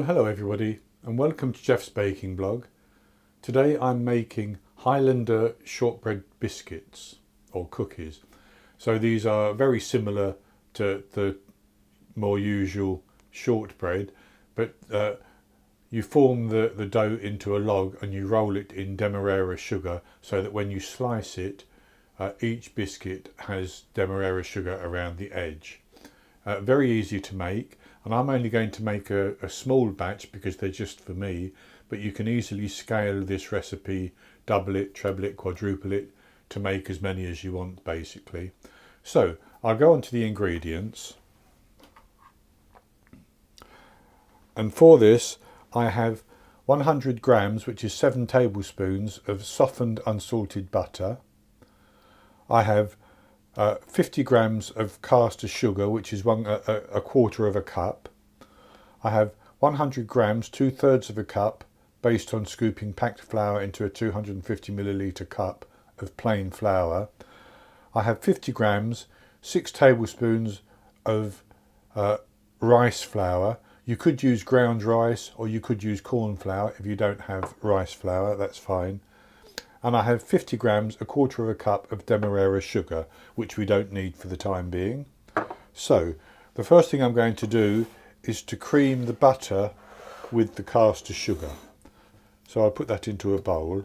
Well, hello everybody and welcome to Jeff's Baking Blog. Today I'm making Highlander Shortbread Biscuits or cookies. So these are very similar to the more usual shortbread, but you form the dough into a log and you roll it in demerara sugar so that when you slice it, each biscuit has demerara sugar around the edge. Very easy to make, and I'm only going to make a small batch because they're just for me, but you can easily scale this recipe, double it, treble it, quadruple it to make as many as you want basically. So I'll go on to the ingredients, and for this I have 100 grams, which is 7 tablespoons of softened unsalted butter. I have 50 grams of caster sugar, which is a quarter of a cup. I have 100 grams, 2/3 of a cup, based on scooping packed flour into a 250 milliliter cup of plain flour. I have 50 grams, 6 tablespoons of rice flour. You could use ground rice or you could use corn flour. If you don't have rice flour, that's fine. And I have 50 grams, a quarter of a cup of demerara sugar, which we don't need for the time being. So the first thing I'm going to do is to cream the butter with the caster sugar. So I'll put that into a bowl.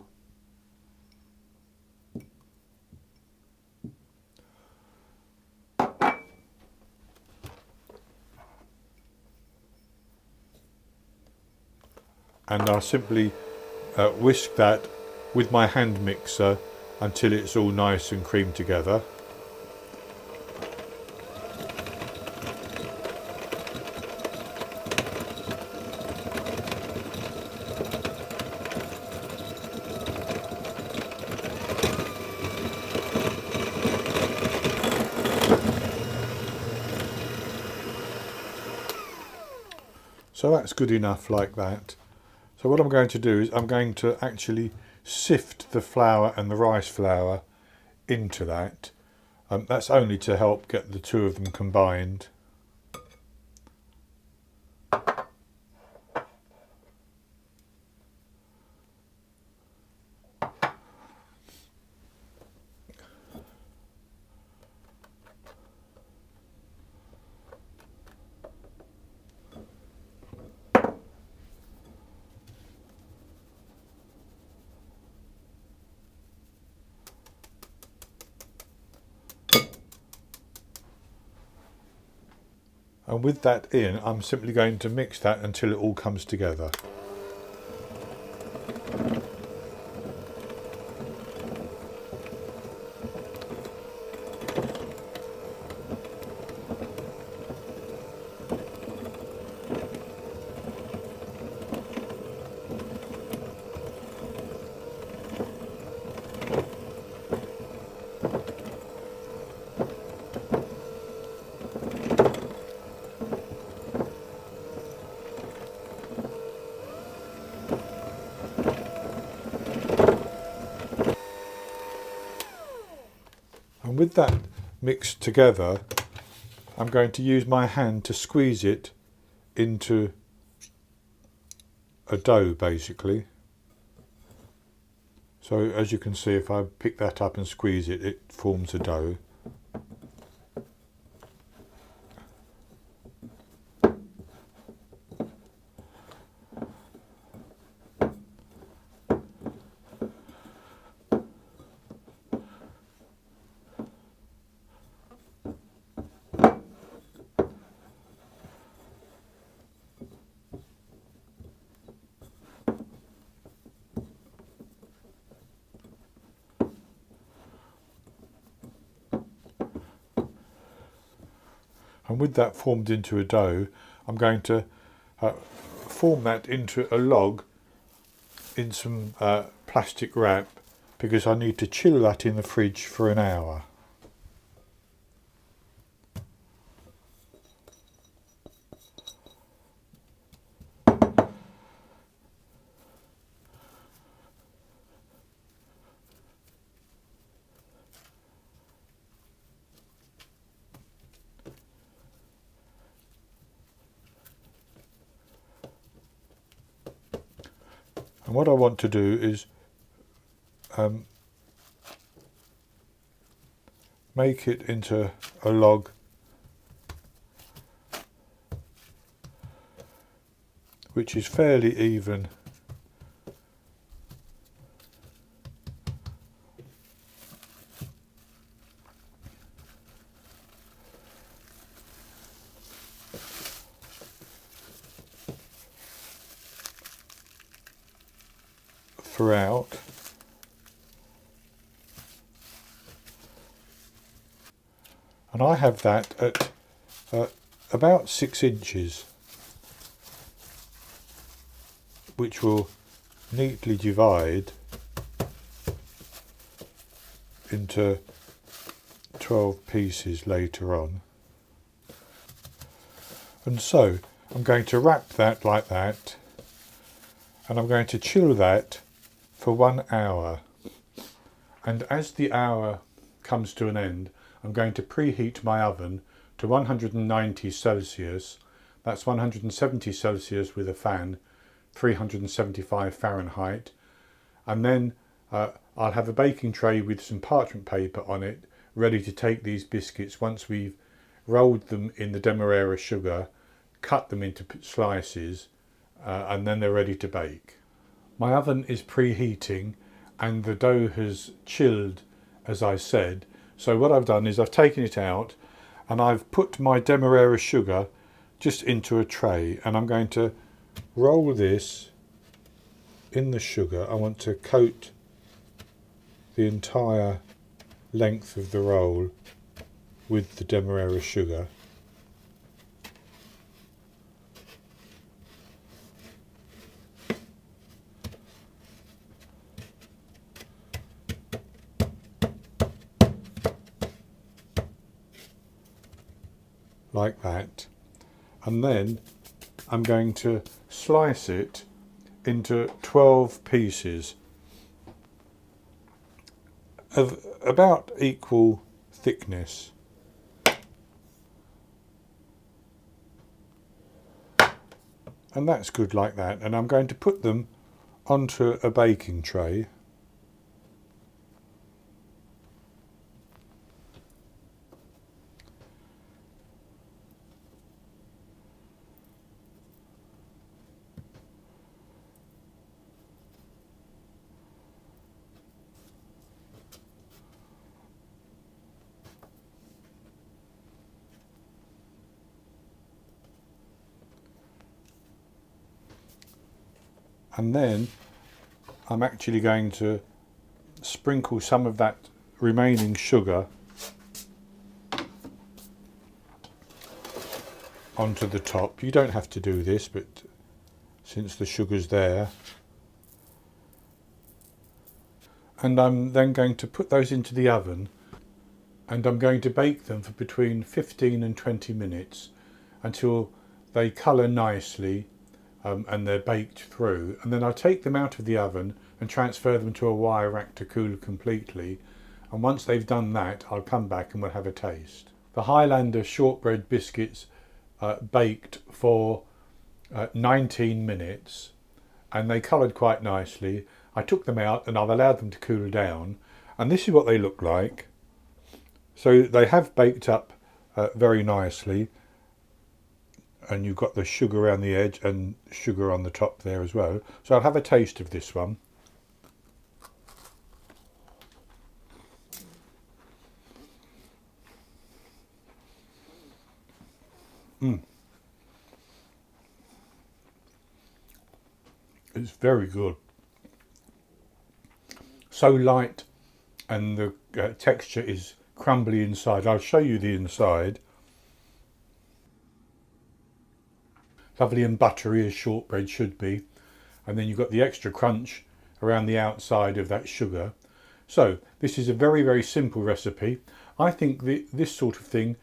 And I'll simply whisk that with my hand mixer until it's all nice and creamed together. So that's good enough like that. So what I'm going to do is I'm going to actually sift the flour and the rice flour into that. That's only to help get the two of them combined. And with that in, I'm simply going to mix that until it all comes together. And with that mixed together, I'm going to use my hand to squeeze it into a dough basically. So as you can see, if I pick that up and squeeze it, it forms a dough. And with that formed into a dough, I'm going to form that into a log in some plastic wrap, because I need to chill that in the fridge for an hour. And what I want to do is make it into a log which is fairly even throughout. And I have that at about 6 inches, which will neatly divide into 12 pieces later on. And so I'm going to wrap that like that, and I'm going to chill that for 1 hour. And as the hour comes to an end, I'm going to preheat my oven to 190 Celsius. That's 170 Celsius with a fan, 375 Fahrenheit. And then I'll have a baking tray with some parchment paper on it, ready to take these biscuits once we've rolled them in the demerara sugar, cut them into slices, and then they're ready to bake. My oven is preheating and the dough has chilled, as I said. So what I've done is I've taken it out and I've put my demerara sugar just into a tray, and I'm going to roll this in the sugar. I want to coat the entire length of the roll with the demerara sugar. Like that, and then I'm going to slice it into 12 pieces of about equal thickness. And that's good like that, and I'm going to put them onto a baking tray. And then I'm actually going to sprinkle some of that remaining sugar onto the top. You don't have to do this, but since the sugar's there. And I'm then going to put those into the oven, and I'm going to bake them for between 15 and 20 minutes until they colour nicely. And they're baked through, and then I'll take them out of the oven and transfer them to a wire rack to cool completely, and once they've done that I'll come back and we'll have a taste. The Highlander Shortbread Biscuits baked for 19 minutes and they coloured quite nicely. I took them out and I've allowed them to cool down, and this is what they look like. So they have baked up very nicely, and you've got the sugar around the edge and sugar on the top there as well. So I'll have a taste of this one. It's very good. So light, and the texture is crumbly inside. I'll show you the inside. Lovely and buttery as shortbread should be, and then you've got the extra crunch around the outside of that sugar. So this is a very, very simple recipe. I think this sort of thing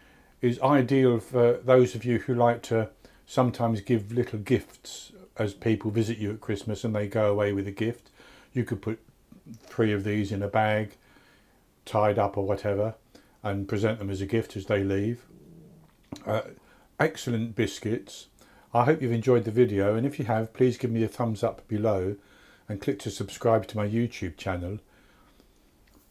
is ideal for those of you who like to sometimes give little gifts as people visit you at Christmas and they go away with a gift. You could put 3 of these in a bag, tied up or whatever, and present them as a gift as they leave. Excellent biscuits. I hope you've enjoyed the video, and if you have, please give me a thumbs up below, and click to subscribe to my YouTube channel.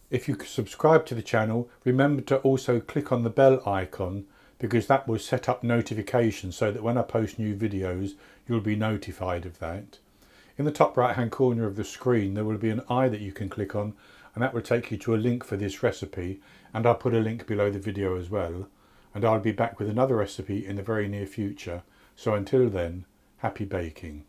If you subscribe to the channel, remember to also click on the bell icon, because that will set up notifications so that when I post new videos you'll be notified of that. In the top right hand corner of the screen there will be an eye that you can click on, and that will take you to a link for this recipe, and I'll put a link below the video as well. And I'll be back with another recipe in the very near future. So until then, happy baking.